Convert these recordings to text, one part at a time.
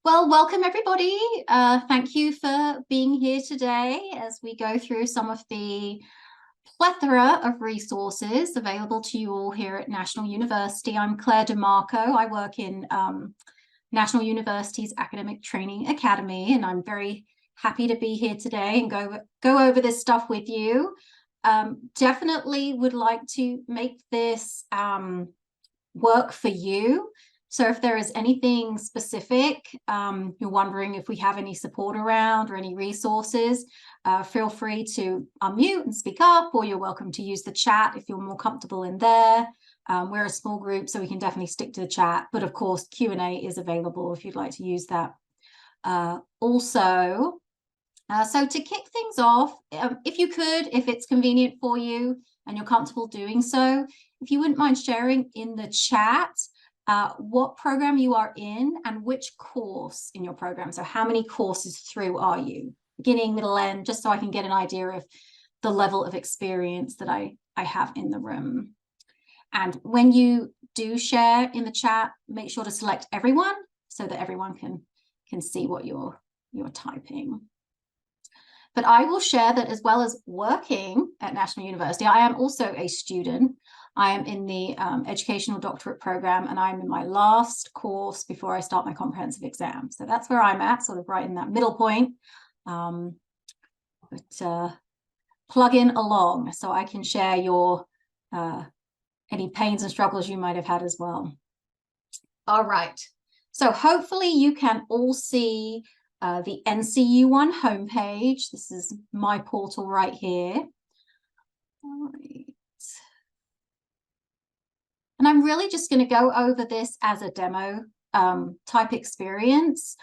Well, welcome everybody. Thank you for being here today as we go through some of the plethora of resources available to you all here at National University. I'm Claire DeMarco. I work in National University's Academic Training Academy, and I'm very happy to be here today and go over this stuff with you. Definitely would like to make this work for you. So if there is anything specific, you're wondering if we have any support around or any resources, feel free to unmute and speak up, or you're welcome to use the chat if you're more comfortable in there. We're a small group, so we can definitely stick to the chat. But of course, Q&A is available if you'd like to use that. So to kick things off, if it's convenient for you and you're comfortable doing so, if you wouldn't mind sharing in the chat what program you are in and which course in your program. So how many courses through are you? Beginning, middle, end, just so I can get an idea of the level of experience that I have in the room. And when you do share in the chat, make sure to select everyone so that everyone can see what you're typing. But I will share that as well as working at National University, I am also a student. I am in the educational doctorate program, and I'm in my last course before I start my comprehensive exam. So that's where I'm at, sort of right in that middle point. Plug in along so I can share your any pains and struggles you might have had as well. All right. So hopefully you can all see the NCU1 homepage. This is my portal right here. All right. And I'm really just going to go over this as a demo type experience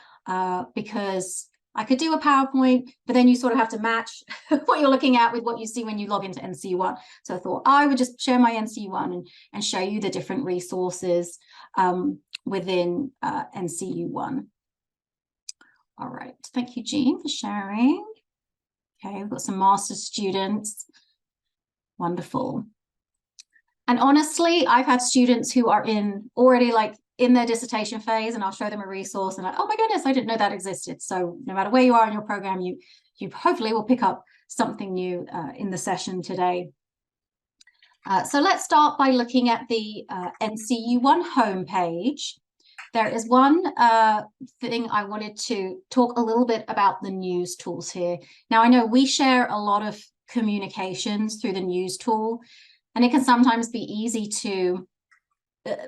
because I could do a PowerPoint, but then you sort of have to match what you're looking at with what you see when you log into NCU1. So I thought I would just share my NCU1 and show you the different resources within NCU1. All right, thank you, Jean, for sharing. Okay, we've got some master's students. Wonderful. And honestly, I've had students who are already in their dissertation phase, and I'll show them a resource and oh my goodness, I didn't know that existed. So no matter where you are in your program, you hopefully will pick up something new in the session today. So let's start by looking at the NCU1 homepage. There is one thing I wanted to talk a little bit about the news tools here. Now, I know we share a lot of communications through the news tool, and it can sometimes be easy to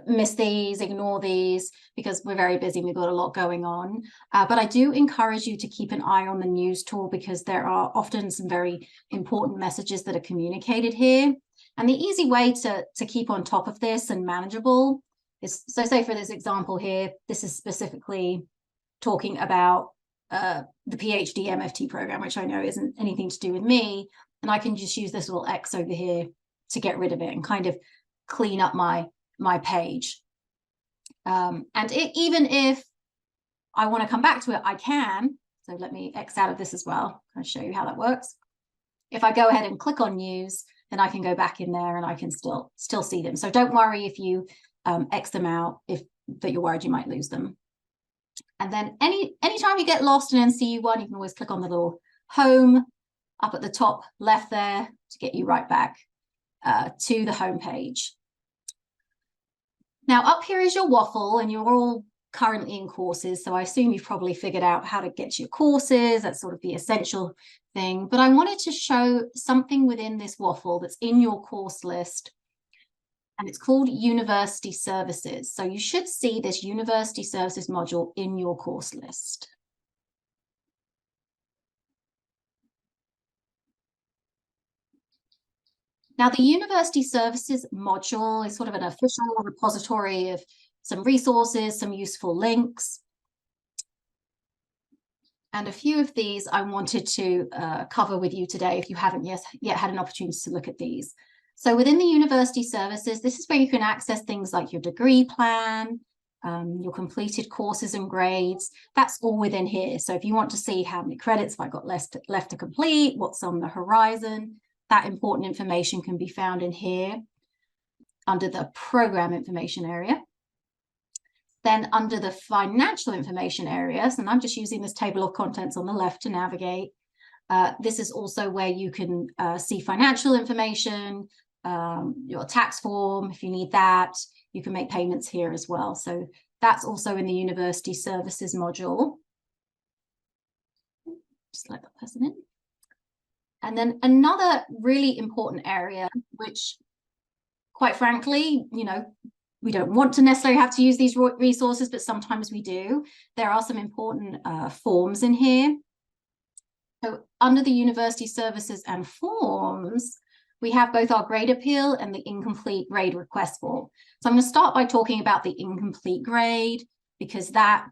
miss these, ignore these, because we're very busy and we've got a lot going on. But I do encourage you to keep an eye on the news tool because there are often some very important messages that are communicated here. And the easy way to keep on top of this and manageable is, so say for this example here, this is specifically talking about the PhD MFT program, which I know isn't anything to do with me. And I can just use this little X over here to get rid of it and kind of clean up my page. Even if I want to come back to it, I can. So let me X out of this as well. I'll show you how that works. If I go ahead and click on news, then I can go back in there and I can still see them. So don't worry if you X them out, that you're worried you might lose them. And then anytime you get lost in NCU1, you can always click on the little home up at the top left there to get you right back to the home page. Now up here is your waffle, and you're all currently in courses, so I assume you've probably figured out how to get to your courses. That's sort of the essential thing. But I wanted to show something within this waffle that's in your course list, and it's called University Services. So you should see this University Services module in your course list. Now, the University Services module is sort of an official repository of some resources, some useful links. And a few of these I wanted to cover with you today if you haven't yet had an opportunity to look at these. So within the University Services, this is where you can access things like your degree plan, your completed courses and grades. That's all within here. So if you want to see how many credits have I got left to complete, what's on the horizon, that important information can be found in here under the program information area. Then under the financial information areas, and I'm just using this table of contents on the left to navigate, this is also where you can see financial information, your tax form, if you need that. You can make payments here as well. So that's also in the University Services module. Just let that person in. And then another really important area, which quite frankly, you know, we don't want to necessarily have to use these resources, but sometimes we do. There are some important forms in here. So under the University Services and Forms, we have both our grade appeal and the incomplete grade request form. So I'm going to start by talking about the incomplete grade, because that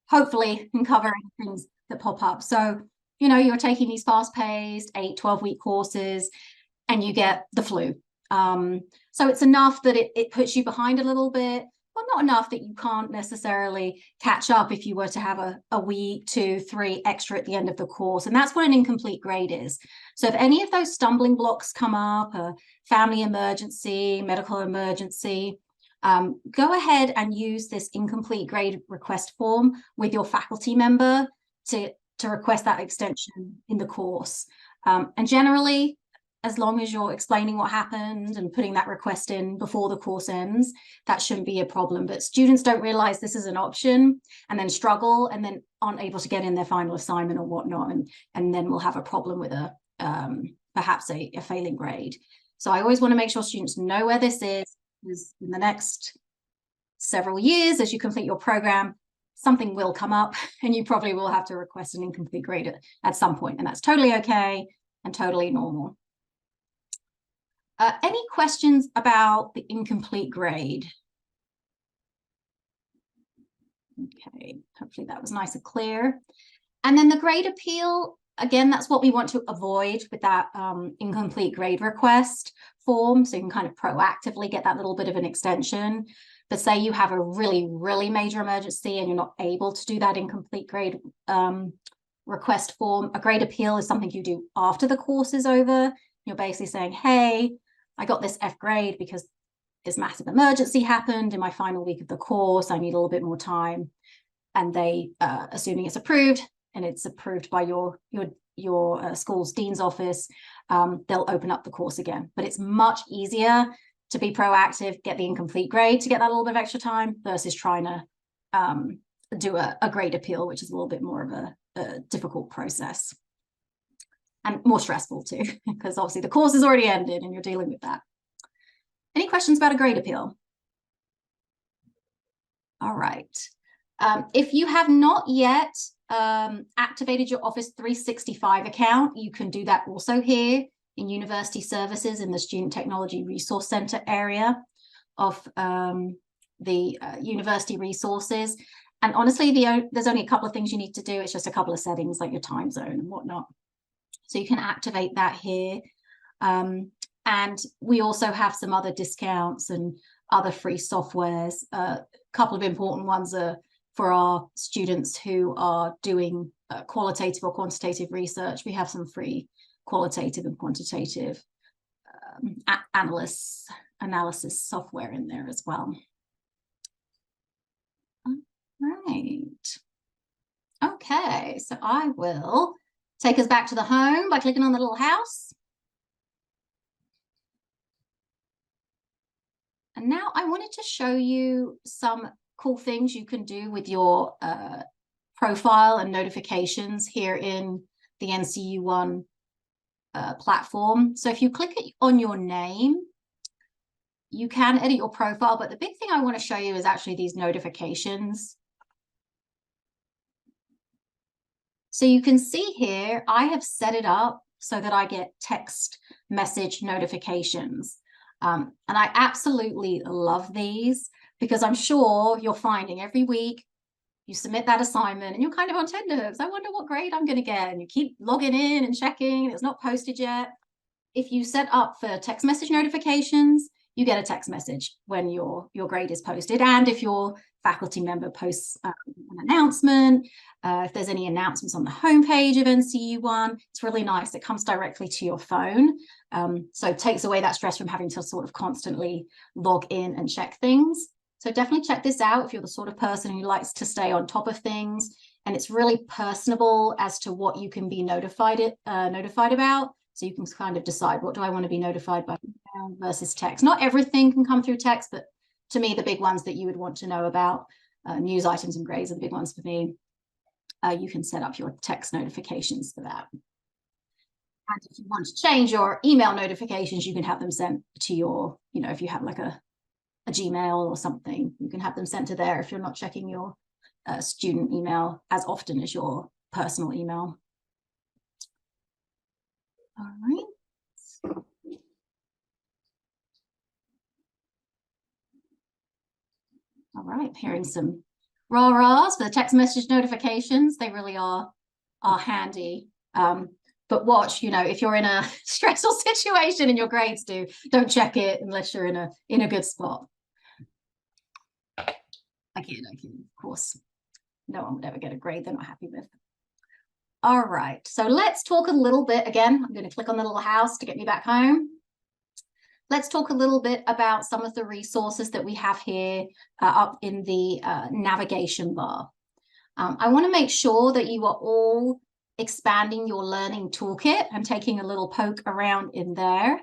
hopefully can cover things that pop up. So, you know, you're taking these fast-paced 8, 12-week courses and you get the flu. So it's enough that it puts you behind a little bit, but not enough that you can't necessarily catch up if you were to have a week, 2, 3 extra at the end of the course. And that's what an incomplete grade is. So if any of those stumbling blocks come up, a family emergency, medical emergency, go ahead and use this incomplete grade request form with your faculty member to request that extension in the course. And generally, as long as you're explaining what happened and putting that request in before the course ends, that shouldn't be a problem. But students don't realize this is an option and then struggle and then aren't able to get in their final assignment or whatnot. And then we'll have a problem with perhaps a failing grade. So I always want to make sure students know where this is, because in the next several years, as you complete your program, something will come up and you probably will have to request an incomplete grade at some point. And that's totally okay and totally normal. Any questions about the incomplete grade? Okay, hopefully that was nice and clear. And then the grade appeal, again, that's what we want to avoid with that incomplete grade request form. So you can kind of proactively get that little bit of an extension. But say you have a really, really major emergency and you're not able to do that incomplete grade request form, a grade appeal is something you do after the course is over. You're basically saying, hey, I got this F grade because this massive emergency happened in my final week of the course. I need a little bit more time. And they, assuming it's approved and it's approved by your school's dean's office, they'll open up the course again. But it's much easier to be proactive, get the incomplete grade to get that little bit of extra time versus trying to do a grade appeal, which is a little bit more of a difficult process. And more stressful too, because obviously the course has already ended and you're dealing with that. Any questions about a grade appeal? All right. If you have not yet activated your Office 365 account, you can do that also here in University Services in the Student Technology Resource Center area of the university resources. And honestly, there's only a couple of things you need to do. It's just a couple of settings like your time zone and whatnot. So you can activate that here. And we also have some other discounts and other free softwares. A couple of important ones are for our students who are doing qualitative or quantitative research. We have some free qualitative and quantitative analysis software in there as well. All right. Okay, so I will take us back to the home by clicking on the little house. And now I wanted to show you some cool things you can do with your profile and notifications here in the NCU One platform. So if you click on your name, you can edit your profile, but the big thing I want to show you is actually these notifications. So you can see here, I have set it up so that I get text message notifications. And I absolutely love these because I'm sure you're finding every week you submit that assignment and you're kind of on tenterhooks. I wonder what grade I'm going to get. And you keep logging in and checking. It's not posted yet. If you set up for text message notifications, you get a text message when your grade is posted. And if your faculty member posts an announcement, if there's any announcements on the homepage of NCU One, it's really nice. It comes directly to your phone. So it takes away that stress from having to sort of constantly log in and check things. So definitely check this out if you're the sort of person who likes to stay on top of things, and it's really personable as to what you can be notified about. So you can kind of decide, what do I want to be notified by email versus text? Not everything can come through text, but to me, the big ones that you would want to know about, news items and grades are the big ones for me. You can set up your text notifications for that. And if you want to change your email notifications, you can have them sent to your, if you have like a Gmail or something, you can have them sent to there if you're not checking your student email as often as your personal email. All right. All right, hearing some rah-rahs for the text message notifications. They really are handy. But watch, if you're in a stressful situation and your grades don't check it unless you're in a good spot. Again, of course, no one would ever get a grade they're not happy with. All right, so let's talk a little bit. Again, I'm going to click on the little house to get me back home. Let's talk a little bit about some of the resources that we have here up in the navigation bar. I want to make sure that you are all expanding your learning toolkit and taking a little poke around in there.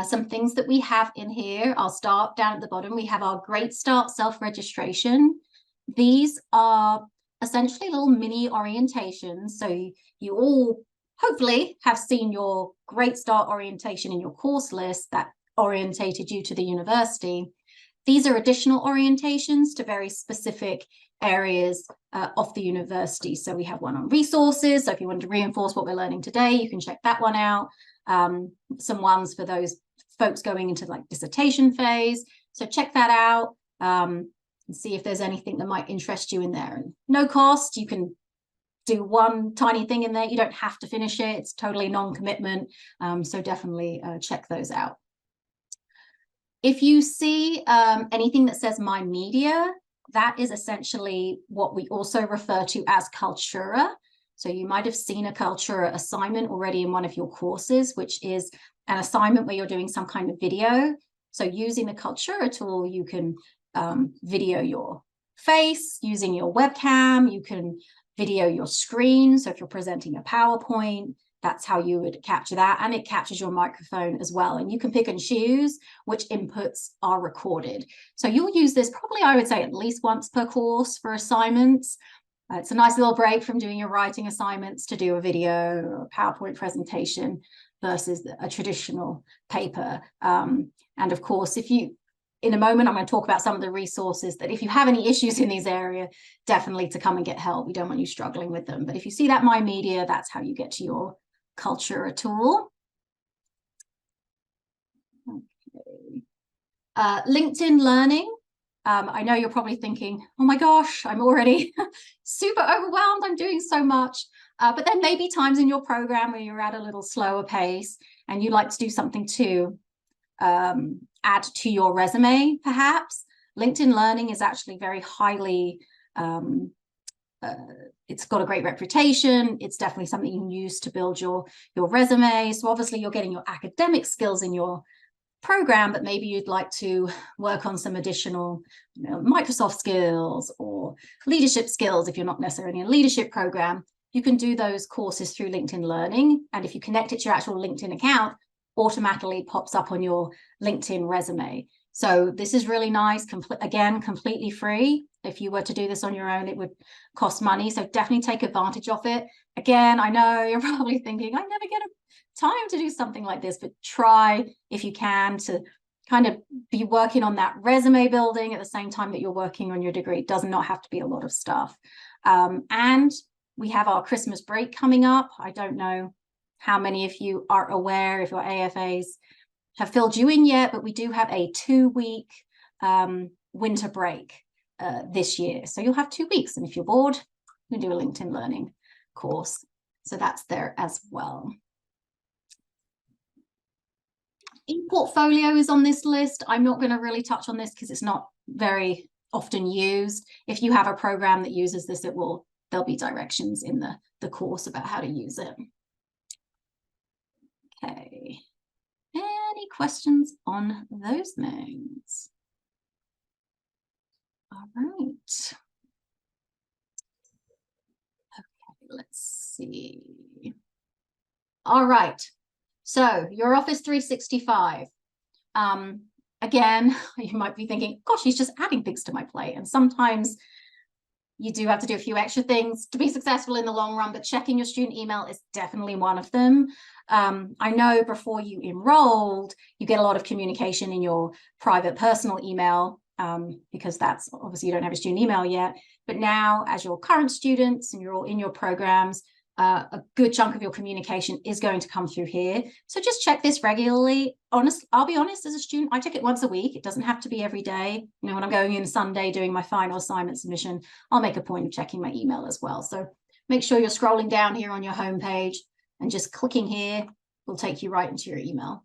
Some things that we have in here, I'll start down at the bottom. We have our Great Start self-registration. These are essentially little mini orientations. So you all hopefully have seen your Great Start orientation in your course list that orientated you to the university. These are additional orientations to very specific areas of the university. So we have one on resources. So if you want to reinforce what we're learning today, you can check that one out. Some ones for those folks going into like dissertation phase. So check that out and see if there's anything that might interest you in there. And no cost, you can do one tiny thing in there. You don't have to finish it. It's totally non-commitment. So definitely check those out. If you see anything that says My Media, that is essentially what we also refer to as Kaltura. So you might have seen a Kaltura assignment already in one of your courses, which is an assignment where you're doing some kind of video. So using the Kaltura tool, you can video your face using your webcam. You can video your screen. So if you're presenting a PowerPoint, that's how you would capture that. And it captures your microphone as well. And you can pick and choose which inputs are recorded. So you'll use this probably, I would say, at least once per course for assignments. It's a nice little break from doing your writing assignments to do a video or a PowerPoint presentation versus a traditional paper. And of course, in a moment, I'm going to talk about some of the resources that if you have any issues in these areas, definitely to come and get help. We don't want you struggling with them. But if you see that My Media, that's how you get to your Kaltura tool. Okay. LinkedIn Learning. I know you're probably thinking, oh my gosh, I'm already super overwhelmed. I'm doing so much. But there may be times in your program where you're at a little slower pace and you like to do something to add to your resume, perhaps. LinkedIn Learning is actually very highly, it's got a great reputation. It's definitely something you can use to build your resume. So obviously you're getting your academic skills in your program, but maybe you'd like to work on some additional Microsoft skills or leadership skills. If you're not necessarily in a leadership program, you can do those courses through LinkedIn Learning. And if you connect it to your actual LinkedIn account, automatically pops up on your LinkedIn resume. So this is really nice. Again, completely free. If you were to do this on your own, it would cost money. So definitely take advantage of it. Again, I know you're probably thinking, I never get time to do something like this, but try if you can to kind of be working on that resume building at the same time that you're working on your degree. It does not have to be a lot of stuff. And we have our Christmas break coming up. I don't know how many of you are aware if your AFAs have filled you in yet, but we do have a 2-week winter break this year. So you'll have 2 weeks. And if you're bored, you can do a LinkedIn Learning course. So that's there as well. ePortfolio is on this list. I'm not going to really touch on this because it's not very often used. If you have a program that uses this, there'll be directions in the course about how to use it. Okay. Any questions on those things? Okay, let's see. All right. So your Office 365. Again, you might be thinking, gosh, he's just adding things to my plate. And sometimes you do have to do a few extra things to be successful in the long run, but checking your student email is definitely one of them. I know before you enrolled, you get a lot of communication in your private personal email, because that's obviously you don't have a student email yet. But now, as your current students and you're all in your programs, a good chunk of your communication is going to come through here. So just check this regularly. I'll be honest, as a student, I check it once a week. It doesn't have to be every day. You know, when I'm going in Sunday doing my final assignment submission, I'll make a point of checking my email as well. So make sure you're scrolling down here on your homepage and just clicking here will take you right into your email.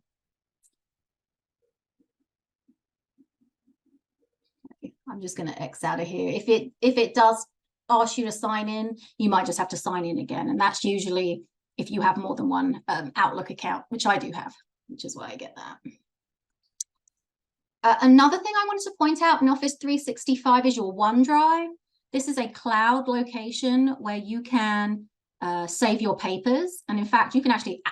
I'm just going to X out of here. If it does ask you to sign in, you might just have to sign in again. And that's usually if you have more than one Outlook account, which I do have, which is why I get that. Another thing I wanted to point out in Office 365 is your OneDrive. This is a cloud location where you can save your papers. And in fact, you can actually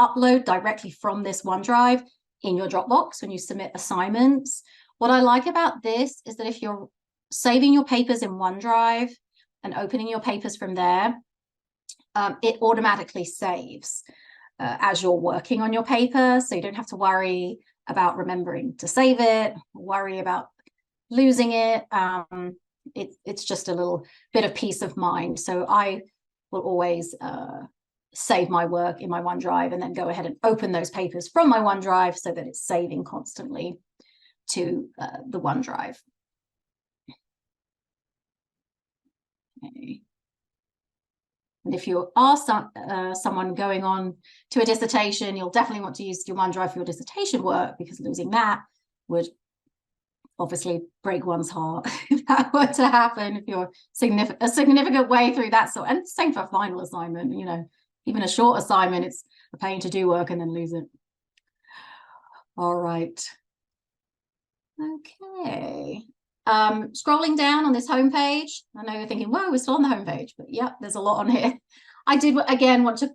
upload directly from this OneDrive in your Dropbox when you submit assignments. What I like about this is that if you're saving your papers in OneDrive and opening your papers from there, it automatically saves as you're working on your paper. So you don't have to worry about remembering to save it, worry about losing it. It's just a little bit of peace of mind. So I will always save my work in my OneDrive and then go ahead and open those papers from my OneDrive so that it's saving constantly to the OneDrive. Okay. And if you are someone going on to a dissertation, you'll definitely want to use your OneDrive for your dissertation work, because losing that would obviously break one's heart if that were to happen, if you're a significant way through that sort. And same for a final assignment, you know, even a short assignment, it's a pain to do work and then lose it. All right. Okay. Scrolling down on this homepage, I know you're thinking, whoa, we're still on the homepage, but yeah, there's a lot on here. I did again want to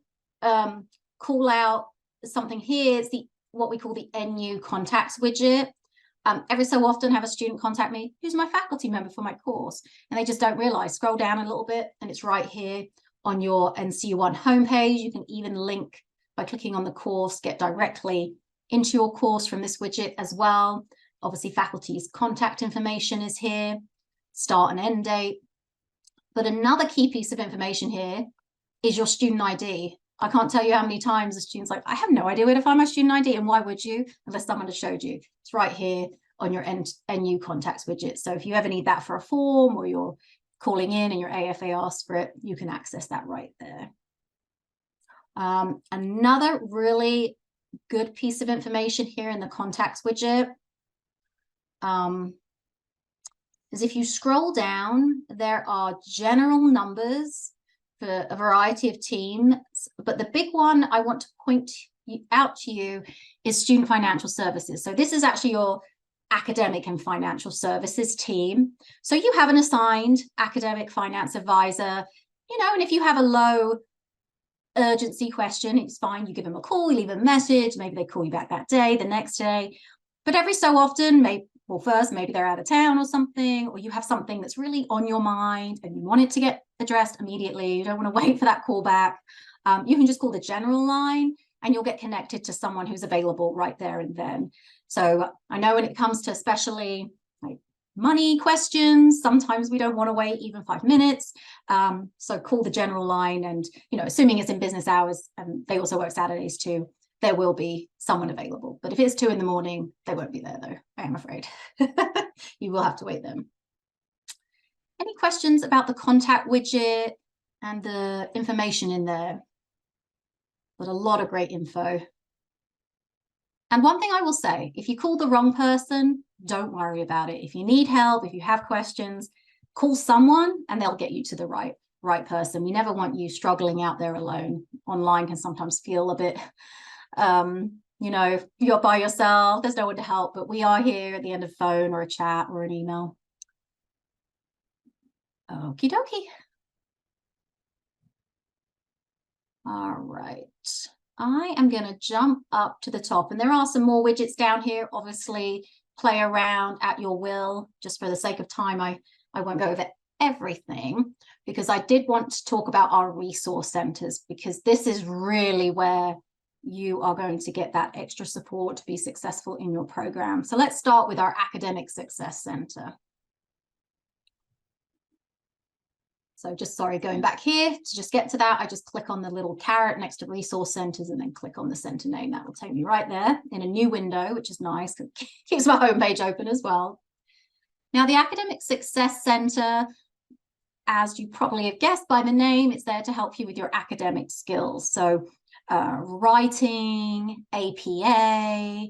call out something here. It's what we call the NU contacts widget. Every so often have a student contact me who's my faculty member for my course, and they just don't realize. Scroll down a little bit and it's right here on your NCU1 homepage. You can even link by clicking on the course, get directly into your course from this widget as well. Obviously, faculty's contact information is here, start and end date. But another key piece of information here is your student ID. I can't tell you how many times a student's like, I have no idea where to find my student ID. And why would you, unless someone has showed you? It's right here on your NU contacts widget. So if you ever need that for a form, or you're calling in and your AFA asks for it, you can access that right there. Another really good piece of information here in the contacts widget is if you scroll down, there are general numbers for a variety of teams, but the big one I want to point out to you is student financial services. So this is actually your academic and financial services team. So you have an assigned academic finance advisor, you know, and if you have a low urgency question, it's fine. You give them a call, you leave a message, maybe they call you back that day, the next day. But every so often, maybe they're out of town or something, or you have something that's really on your mind and you want it to get addressed immediately. You don't want to wait for that call back. You can just call the general line and you'll get connected to someone who's available right there and then. So I know when it comes to especially like money questions, sometimes we don't want to wait even 5 minutes. So call the general line, and, you know, assuming it's in business hours, and they also work Saturdays too, there will be someone available. But if it's 2 in the morning, they won't be there though, I am afraid. You will have to wait them. Any questions about the contact widget and the information in there? But a lot of great info. And one thing I will say, if you call the wrong person, don't worry about it. If you need help, if you have questions, call someone and they'll get you to the right person. We never want you struggling out there alone. Online can sometimes feel a bit, you know, you're by yourself, there's no one to help, but we are here at the end of a phone or a chat or an email. Okie dokie. All right. I am going to jump up to the top, and there are some more widgets down here. Obviously, play around at your will. Just for the sake of time, I won't go over everything, because I did want to talk about our resource centers, because this is really where you are going to get that extra support to be successful in your program. So let's start with our Academic Success Center. So just, sorry, going back here to just get to that, I just click on the little caret next to resource centers and then click on the center name. That will take me right there in a new window, which is nice. It keeps my homepage open as well. Now, the Academic Success Center, as you probably have guessed by the name, it's there to help you with your academic skills. So writing, APA,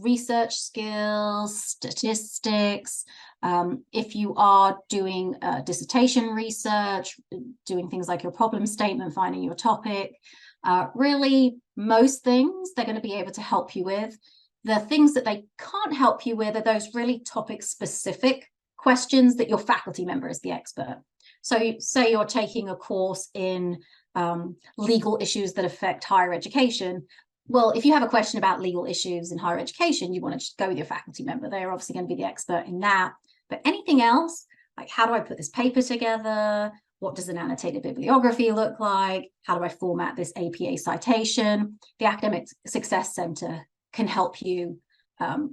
research skills, statistics. If you are doing dissertation research, doing things like your problem statement, finding your topic, really most things they're going to be able to help you with. The things that they can't help you with are those really topic specific questions that your faculty member is the expert. So say you're taking a course in legal issues that affect higher education. Well, if you have a question about legal issues in higher education, you want to just go with your faculty member. They're obviously going to be the expert in that. But anything else, like how do I put this paper together? What does an annotated bibliography look like? How do I format this APA citation? The Academic Success Center can help you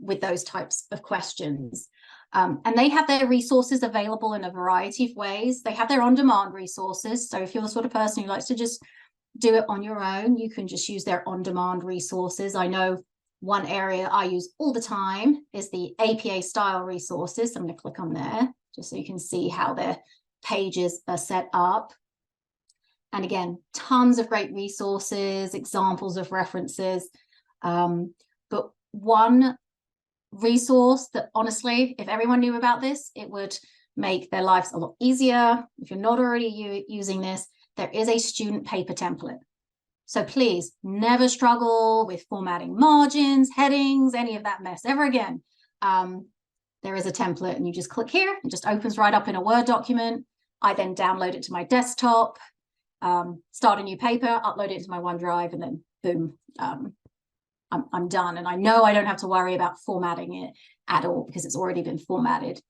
with those types of questions. And they have their resources available in a variety of ways. They have their on-demand resources. So if you're the sort of person who likes to just do it on your own, you can just use their on-demand resources. I know one area I use all the time is the APA style resources. I'm going to click on there just so you can see how their pages are set up. And again, tons of great resources, examples of references. But one resource that, honestly, if everyone knew about this, it would make their lives a lot easier. If you're not already using this, there is a student paper template. So please never struggle with formatting margins, headings, any of that mess ever again. There is a template, and you just click here. It just opens right up in a Word document. I then download it to my desktop, start a new paper, upload it to my OneDrive, and then boom, I'm done. And I know I don't have to worry about formatting it at all, because it's already been formatted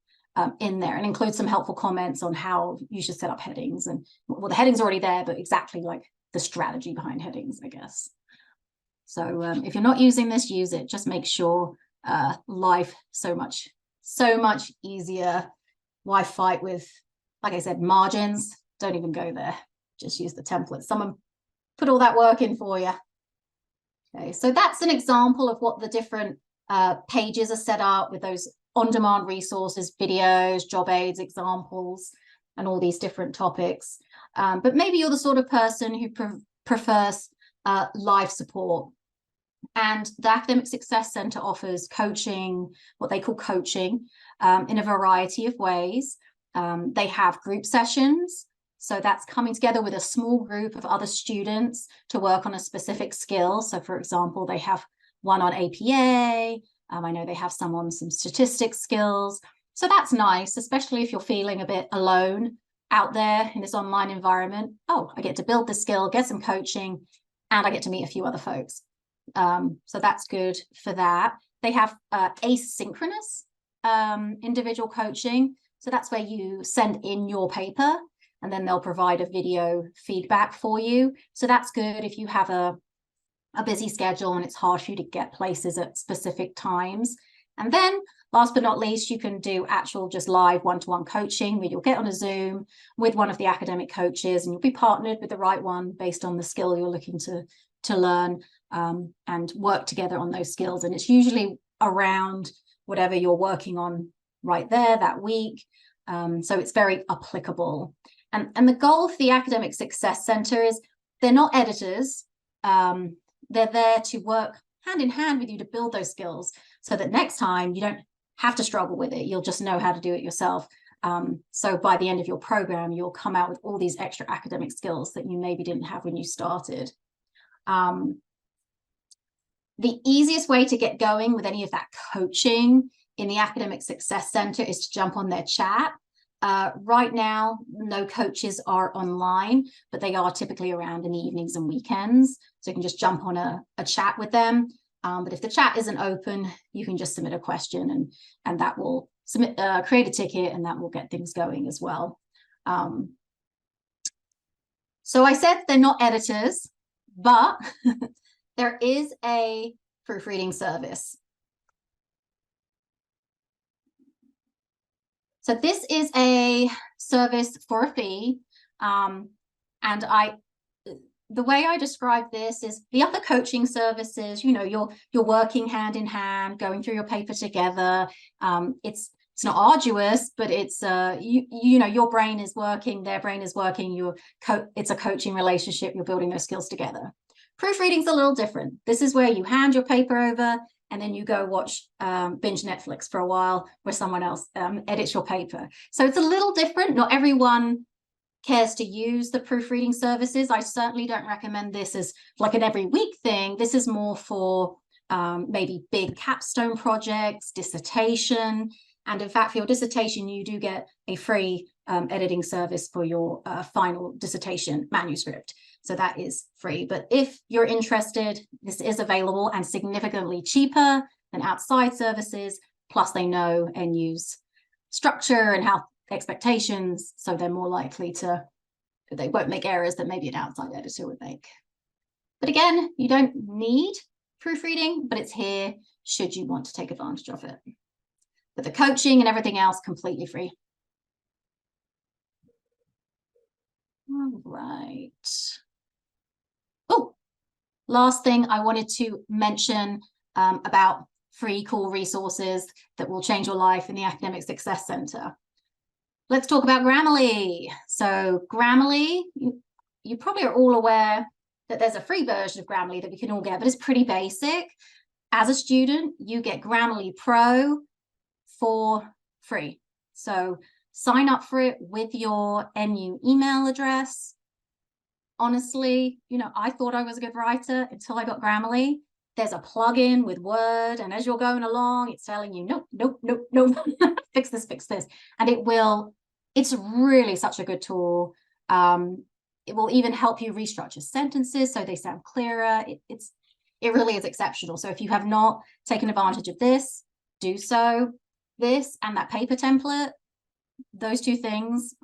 in there, and includes some helpful comments on how you should set up headings. And well, the headings are already there, but exactly like the strategy behind headings, I guess. So if you're not using this, use it. Just make sure life so much easier. Why fight with, like I said, margins? Don't even go there. Just use the template. Someone put all that work in for you. Okay, so that's an example of what the different pages are set up with those on-demand resources, videos, job aids, examples, and all these different topics. But maybe you're the sort of person who prefers live support. And the Academic Success Center offers coaching, what they call coaching, in a variety of ways. They have group sessions. So that's coming together with a small group of other students to work on a specific skill. So for example, they have one on APA. I know they have some on some statistics skills. So that's nice, especially if you're feeling a bit alone out there in this online environment. Oh, I get to build the skill, get some coaching, and I get to meet a few other folks. So that's good for that. They have asynchronous individual coaching. So that's where you send in your paper, and then they'll provide a video feedback for you. So that's good if you have a busy schedule and it's hard for you to get places at specific times. And then last but not least, you can do actual just live one-to-one coaching, where you'll get on a Zoom with one of the academic coaches, and you'll be partnered with the right one based on the skill you're looking to learn, and work together on those skills. And it's usually around whatever you're working on right there that week. So it's very applicable. And the goal for the Academic Success Center is they're not editors. They're there to work hand in hand with you to build those skills, so that next time you don't have to struggle with it. You'll just know how to do it yourself. So by the end of your program, you'll come out with all these extra academic skills that you maybe didn't have when you started. The easiest way to get going with any of that coaching in the Academic Success Center is to jump on their chat. Right now, no coaches are online, but they are typically around in the evenings and weekends. So you can just jump on a chat with them. But if the chat isn't open, you can just submit a question and that will create a ticket, and that will get things going as well. So I said they're not editors, but there is a proofreading service. So this is a service for a fee. And the way I describe this is the other coaching services, you know, you're working hand in hand, going through your paper together. It's not arduous, but it's you know, your brain is working, their brain is working, it's a coaching relationship, you're building those skills together. Proofreading's a little different. This is where you hand your paper over and then you go watch binge Netflix for a while where someone else edits your paper. So it's a little different. Not everyone cares to use the proofreading services. I certainly don't recommend this as like an every week thing. This is more for maybe big capstone projects, dissertation. And in fact, for your dissertation, you do get a free editing service for your final dissertation manuscript. So that is free. But if you're interested, this is available and significantly cheaper than outside services. Plus, they know and use structure and how expectations, so they're more likely to, they won't make errors that maybe an outside editor would make. But again, you don't need proofreading, but it's here should you want to take advantage of it. But the coaching and everything else completely free. All right. Oh, last thing I wanted to mention about free cool resources that will change your life in the Academic Success Center. Let's talk about Grammarly. So Grammarly, you probably are all aware that there's a free version of Grammarly that we can all get, but it's pretty basic. As a student, you get Grammarly Pro for free. So sign up for it with your NU email address. Honestly, you know, I thought I was a good writer until I got Grammarly. There's a plugin with Word, and as you're going along, it's telling you, nope, nope, nope, nope, fix this, fix this. And it will, it's really such a good tool. It will even help you restructure sentences so they sound clearer. It really is exceptional. So if you have not taken advantage of this, do so. This and that paper template, those two things,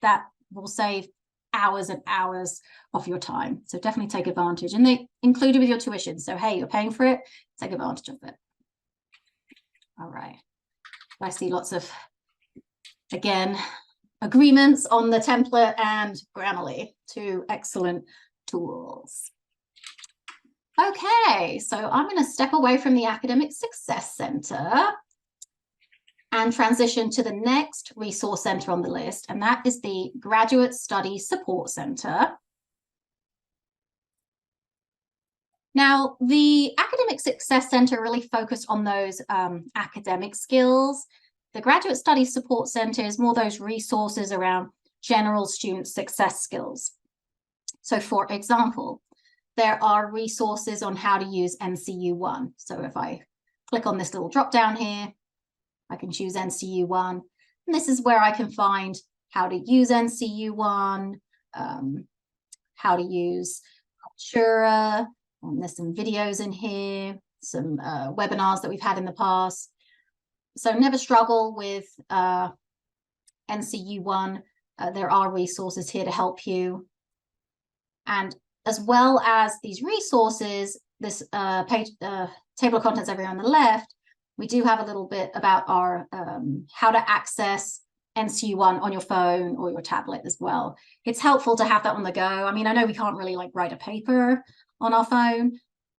that will save hours and hours of your time. So definitely take advantage, and they include it with your tuition. So hey, you're paying for it, take advantage of it. All right. I see lots of, again, agreements on the template and Grammarly, two excellent tools. Okay, so I'm going to step away from the Academic Success Center and transition to the next resource center on the list, and that is the Graduate Study Support Center. Now, the Academic Success Center really focused on those academic skills. The Graduate Study Support Center is more those resources around general student success skills. So for example, there are resources on how to use NCU1. So if I click on this little drop down here, I can choose NCU1, and this is where I can find how to use NCU1, how to use Kaltura, and there's some videos in here, some webinars that we've had in the past. So never struggle with NCU1. There are resources here to help you. And as well as these resources, this page, table of contents over here on the left, we do have a little bit about our how to access NCU1 on your phone or your tablet as well. It's helpful to have that on the go. I mean, I know we can't really like write a paper on our phone,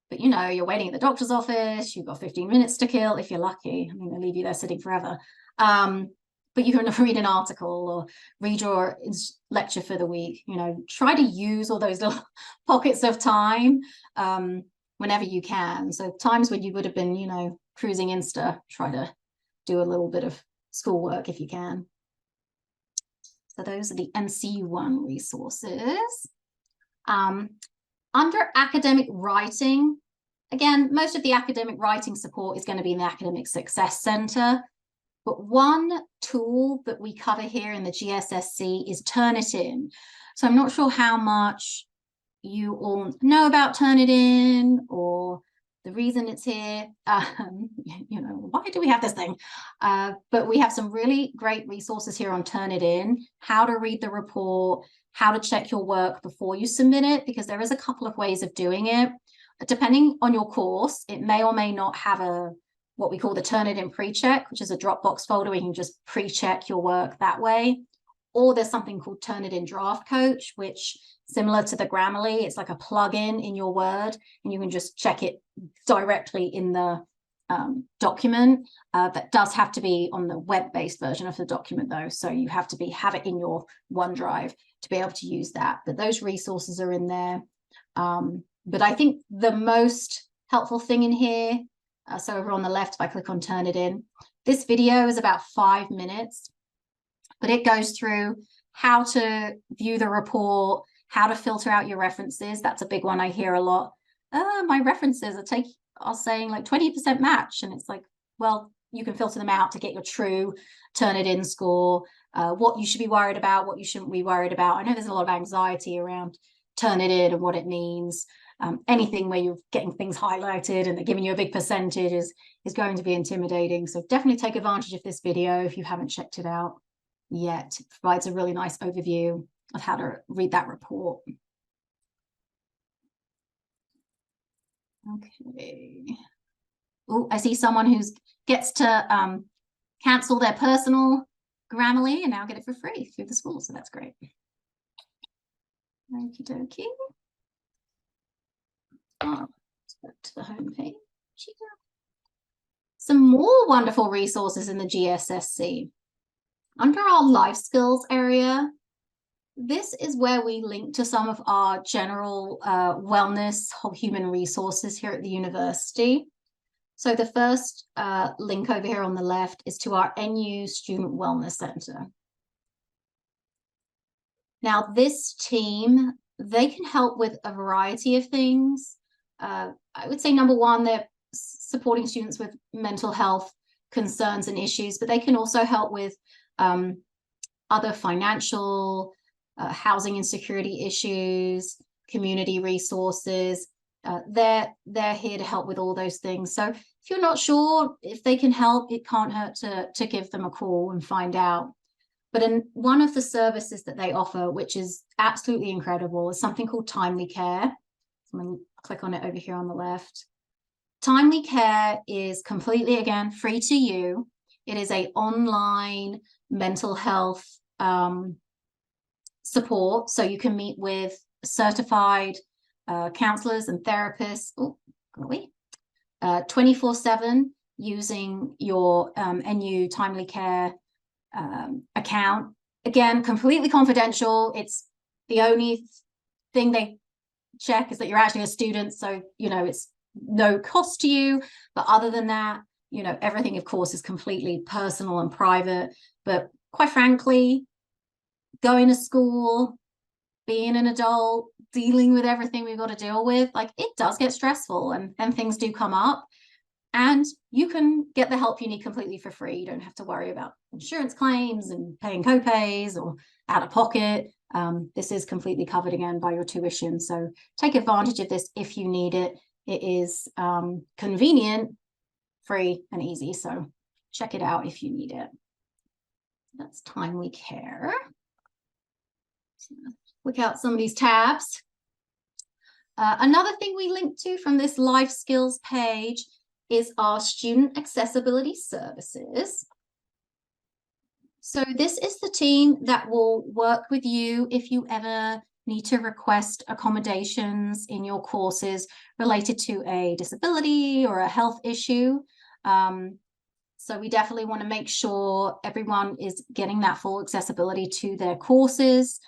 but you know, you're waiting at the doctor's office, you've got 15 minutes to kill if you're lucky. I mean, they leave you there sitting forever. But you can read an article or read your lecture for the week. You know, try to use all those little pockets of time whenever you can. So times when you would have been, you know, cruising Insta, try to do a little bit of schoolwork if you can. So those are the NCU1 resources. Under academic writing, again, most of the academic writing support is going to be in the Academic Success Center. But one tool that we cover here in the GSSC is Turnitin. So I'm not sure how much you all know about Turnitin or the reason it's here. You know, why do we have this thing? But we have some really great resources here on Turnitin, how to read the report, how to check your work before you submit it, because there is a couple of ways of doing it. Depending on your course, it may or may not have what we call the Turnitin pre-check, which is a Dropbox folder where you can just pre-check your work that way. Or there's something called Turnitin Draft Coach, which similar to the Grammarly, it's like a plugin in your Word, and you can just check it directly in the document. That does have to be on the web-based version of the document, though, so you have to have it in your OneDrive to be able to use that. But those resources are in there. But I think the most helpful thing in here, so over on the left, if I click on Turnitin, this video is about 5 minutes, but it goes through how to view the report, how to filter out your references. That's a big one I hear a lot. My references are saying like 20% match. And it's like, well, you can filter them out to get your true Turnitin score, what you should be worried about, what you shouldn't be worried about. I know there's a lot of anxiety around Turnitin and what it means. Anything where you're getting things highlighted and they're giving you a big percentage is going to be intimidating. So definitely take advantage of this video if you haven't checked it out yet. It provides a really nice overview of how to read that report. Okay. Oh, I see someone who gets to cancel their personal Grammarly and now get it for free through the school. So that's great. Okie dokie. Let's go to the home page. Some more wonderful resources in the GSSC. Under our life skills area, this is where we link to some of our general wellness human resources here at the university. So the first link over here on the left is to our NU Student Wellness Center. Now, this team, they can help with a variety of things. I would say, number one, they're supporting students with mental health concerns and issues, but they can also help with other financial, housing insecurity issues, community resources. They're here to help with all those things. So if you're not sure if they can help, it can't hurt to give them a call and find out. But in one of the services that they offer, which is absolutely incredible, is something called Timely Care. I'm going to click on it over here on the left. Timely Care is completely, again, free to you. It is an online mental health support. So you can meet with certified counselors and therapists 24/7 using your NU Timely Care account. Again, completely confidential. It's the only thing they check is that you're actually a student. So, you know, it's no cost to you. But other than that, you know, everything, of course, is completely personal and private. But quite frankly, going to school, being an adult, dealing with everything we've got to deal with, like, it does get stressful and things do come up. And you can get the help you need completely for free. You don't have to worry about insurance claims and paying co-pays or out of pocket. This is completely covered again by your tuition. So take advantage of this if you need it. It is convenient, free, and easy. So check it out if you need it. That's Timely Care. So look out some of these tabs. Another thing we link to from this life skills page is our student accessibility services. So this is the team that will work with you if you ever need to request accommodations in your courses related to a disability or a health issue. So we definitely want to make sure everyone is getting that full accessibility to their courses.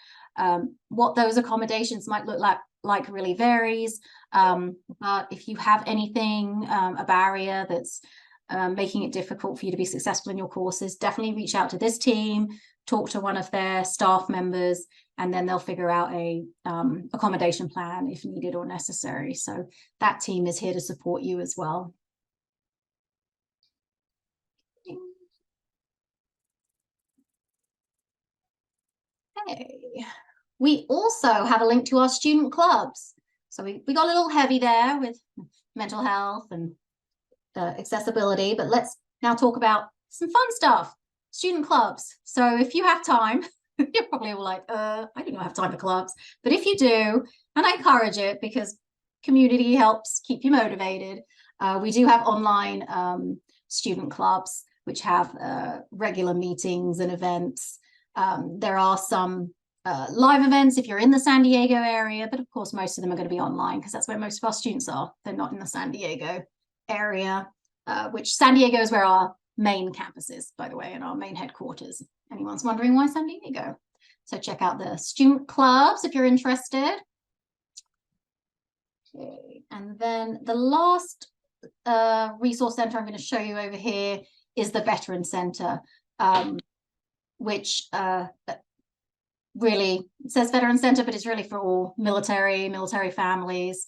What those accommodations might look like really varies. But if you have anything, a barrier that's making it difficult for you to be successful in your courses, definitely reach out to this team, talk to one of their staff members, and then they'll figure out a accommodation plan if needed or necessary. So that team is here to support you as well. Okay. We also have a link to our student clubs. So we got a little heavy there with mental health and accessibility, but let's now talk about some fun stuff. Student clubs. So if you have time, you're probably all like, I do not have time for clubs. But if you do, and I encourage it because community helps keep you motivated, we do have online student clubs, which have regular meetings and events. There are some live events if you're in the San Diego area, but of course, most of them are going to be online because that's where most of our students are. They're not in the San Diego area, which San Diego is where our main campus is, by the way, and our main headquarters. Anyone's wondering why San Diego? So check out the student clubs if you're interested. Okay, and then the last resource center I'm going to show you over here is the Veteran Center, which really, it says Veteran Center, but it's really for all military families.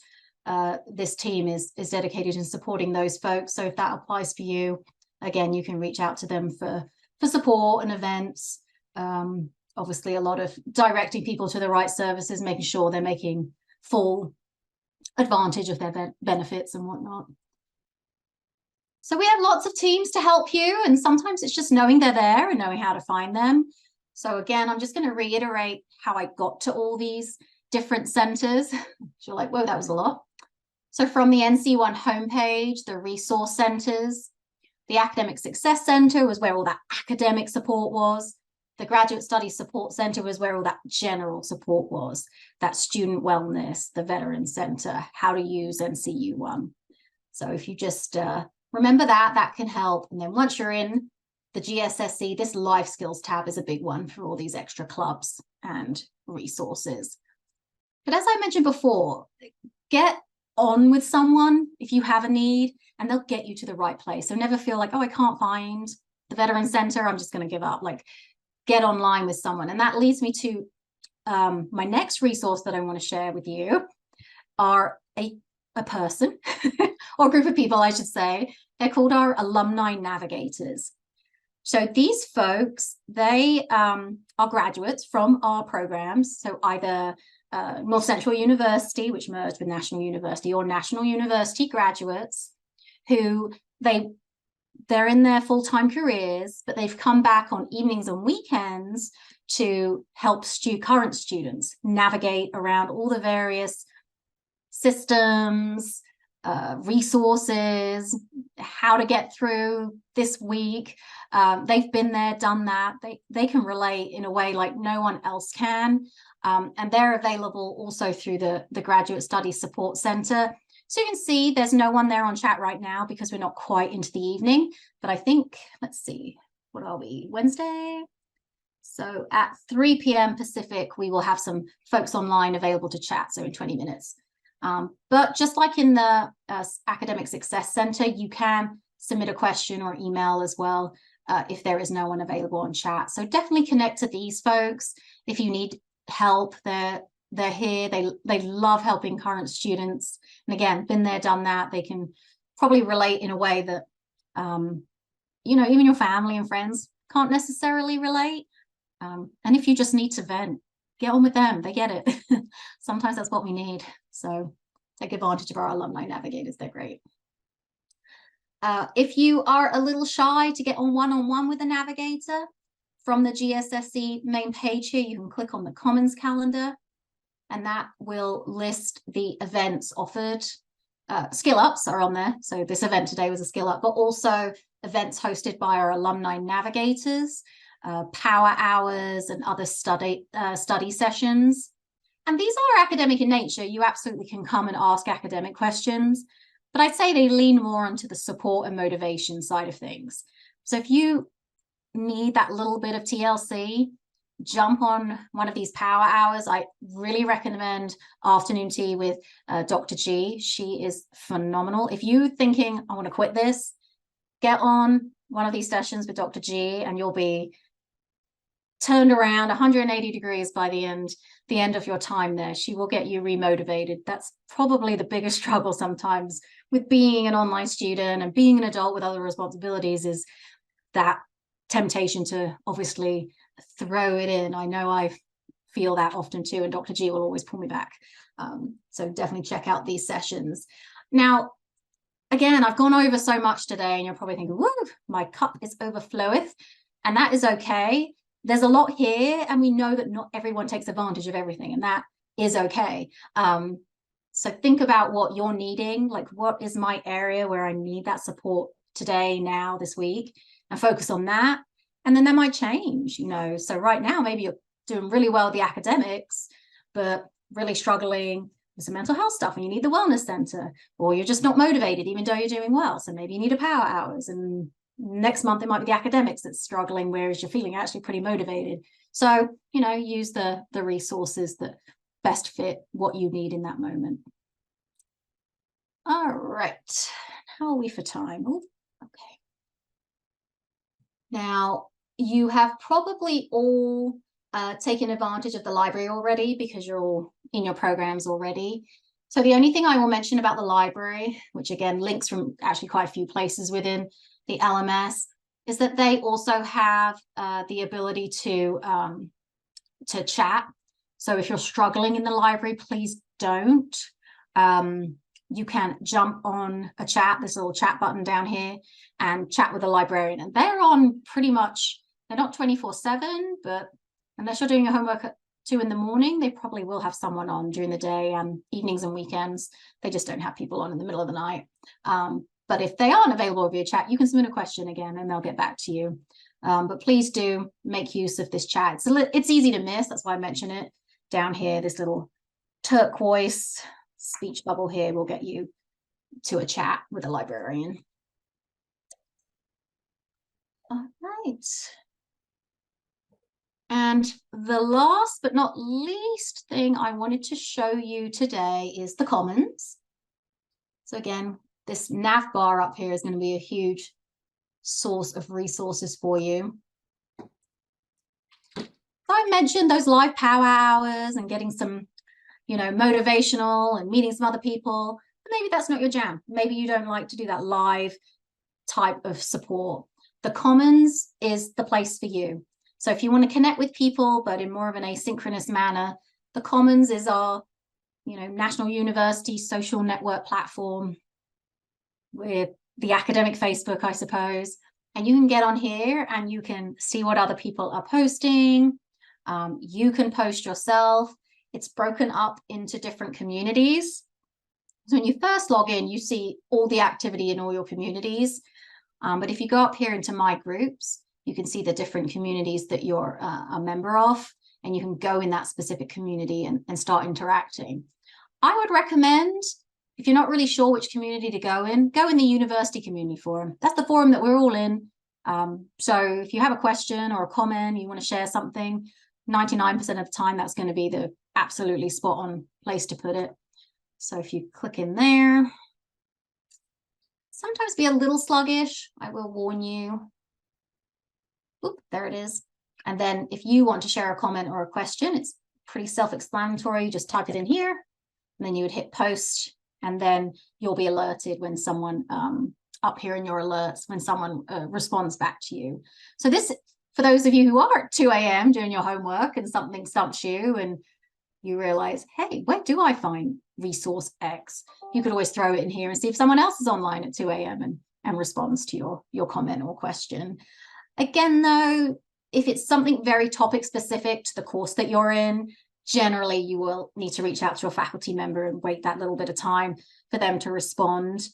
This team is dedicated in supporting those folks. So if that applies for you, again, you can reach out to them for support and events. Obviously, a lot of directing people to the right services, making sure they're making full advantage of their benefits and whatnot. So we have lots of teams to help you, and sometimes it's just knowing they're there and knowing how to find them. So again, I'm just going to reiterate how I got to all these different centers. You're like, whoa, that was a lot. So from the NC1 homepage, the resource centers, the Academic Success Center was where all that academic support was. The Graduate Studies Support Center was where all that general support was, that student wellness, the Veteran Center, how to use NCU1. So if you just remember that, that can help. And then once you're in the GSSC, this life skills tab is a big one for all these extra clubs and resources. But as I mentioned before, get on with someone if you have a need, and they'll get you to the right place. So never feel like, oh, I can't find the Veteran Center, I'm just going to give up. Like, get online with someone. And that leads me to my next resource that I want to share with you are a person or group of people, I should say. They're called our alumni navigators. So these folks, they are graduates from our programs. So either North Central University, which merged with National University, or National University graduates who they're in their full-time careers, but they've come back on evenings and weekends to help current students navigate around all the various systems, resources, how to get through this week. They've been there, done that. They can relate in a way like no one else can. And they're available also through the Graduate Studies Support Center. So you can see there's no one there on chat right now because we're not quite into the evening. But I think, let's see, what are we, Wednesday? So at 3 p.m. Pacific, we will have some folks online available to chat, so in 20 minutes. But just like in the Academic Success Center, you can submit a question or email as well if there is no one available on chat. So definitely connect to these folks. If you need help, they're here. They love helping current students. And again, been there, done that. They can probably relate in a way that, even your family and friends can't necessarily relate. And if you just need to vent, get on with them. They get it. Sometimes that's what we need. So take advantage of our alumni navigators. They're great. If you are a little shy to get on one-on-one with a navigator, from the GSSC main page here, you can click on the Commons calendar, and that will list the events offered. Skill ups are on there. So this event today was a skill up, but also events hosted by our alumni navigators, power hours and other study sessions. And these are academic in nature. You absolutely can come and ask academic questions, but I'd say they lean more onto the support and motivation side of things. So if you need that little bit of TLC, jump on one of these power hours. I really recommend afternoon tea with Dr. G. She is phenomenal. If you're thinking, I want to quit this, get on one of these sessions with Dr. G and you'll be turned around 180 degrees by the end of your time there. She will get you remotivated. That's probably the biggest struggle sometimes with being an online student and being an adult with other responsibilities, is that temptation to obviously throw it in. I know I've feel that often too, and Dr. G will always pull me back. So definitely check out these sessions. Now, again, I've gone over so much today, and you're probably thinking, woo, my cup is overfloweth, and that is okay. There's a lot here, and we know that not everyone takes advantage of everything, and that is okay. So think about what you're needing, like what is my area where I need that support today, now, this week, and focus on that. And then that might change, you know. So right now, maybe you're doing really well with the academics, but really struggling with some mental health stuff, and you need the wellness center, or you're just not motivated, even though you're doing well. So maybe you need a power hours, and next month it might be the academics that's struggling, whereas you're feeling actually pretty motivated. So, you know, use the resources that best fit what you need in that moment. All right, how are we for time? Ooh, okay. Now, you have probably all taken advantage of the library already, because you're all in your programs already. So the only thing I will mention about the library, which again links from actually quite a few places within the LMS, is that they also have the ability to chat. So if you're struggling in the library, please don't. You can jump on a chat, this little chat button down here, and chat with a librarian. And they're on pretty much, they're not 24/7, but unless you're doing your homework at 2 in the morning, they probably will have someone on during the day and evenings and weekends. They just don't have people on in the middle of the night. But if they aren't available via chat, you can submit a question again and they'll get back to you. But please do make use of this chat. It's easy to miss. That's why I mention it down here. This little turquoise speech bubble here will get you to a chat with a librarian. All right. And the last but not least thing I wanted to show you today is the Commons. So again, this nav bar up here is going to be a huge source of resources for you. So I mentioned those live power hours and getting some, you know, motivational and meeting some other people. But maybe that's not your jam. Maybe you don't like to do that live type of support. The Commons is the place for you. So if you want to connect with people, but in more of an asynchronous manner, the Commons is our, you know, National University social network platform with the academic Facebook, I suppose. And you can get on here and you can see what other people are posting. You can post yourself. It's broken up into different communities. So when you first log in, you see all the activity in all your communities. But if you go up here into My Groups, you can see the different communities that you're a member of, and you can go in that specific community and start interacting. I would recommend, if you're not really sure which community to go in the university community forum. That's the forum that we're all in. So if you have a question or a comment, you want to share something, 99% of the time, that's going to be the absolutely spot on place to put it. So if you click in there, sometimes be a little sluggish, I will warn you. Oop, there it is. And then if you want to share a comment or a question, it's pretty self-explanatory. You just type it in here, and then you would hit post, and then you'll be alerted when someone up here in your alerts, when someone responds back to you. So this, for those of you who are at 2 a.m. doing your homework and something stumps you and you realize, hey, where do I find resource X? You could always throw it in here and see if someone else is online at 2 a.m. and responds to your comment or question. Again, though, if it's something very topic specific to the course that you're in, generally you will need to reach out to a faculty member and wait that little bit of time for them to respond.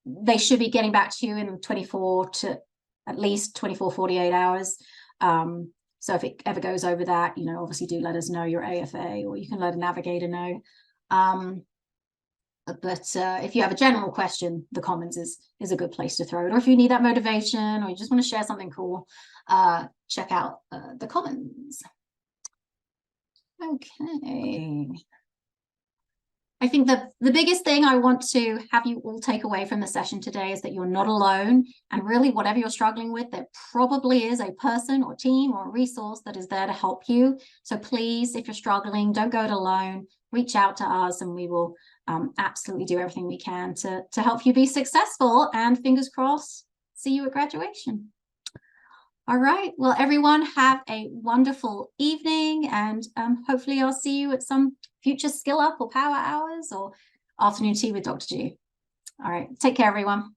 They should be getting back to you in 24 to at least 24, 48 hours. So if it ever goes over that, you know, obviously do let us know, your AFA, or you can let a navigator know. But if you have a general question, the Commons is a good place to throw it. Or if you need that motivation, or you just want to share something cool, check out the Commons. Okay. I think the biggest thing I want to have you all take away from the session today is that you're not alone. And really, whatever you're struggling with, there probably is a person or team or a resource that is there to help you. So please, if you're struggling, don't go it alone. Reach out to us and we will absolutely do everything we can to help you be successful. And fingers crossed, see you at graduation. All right. Well, everyone have a wonderful evening, and hopefully I'll see you at some future Skill Up or Power Hours or afternoon tea with Dr. G. All right. Take care, everyone.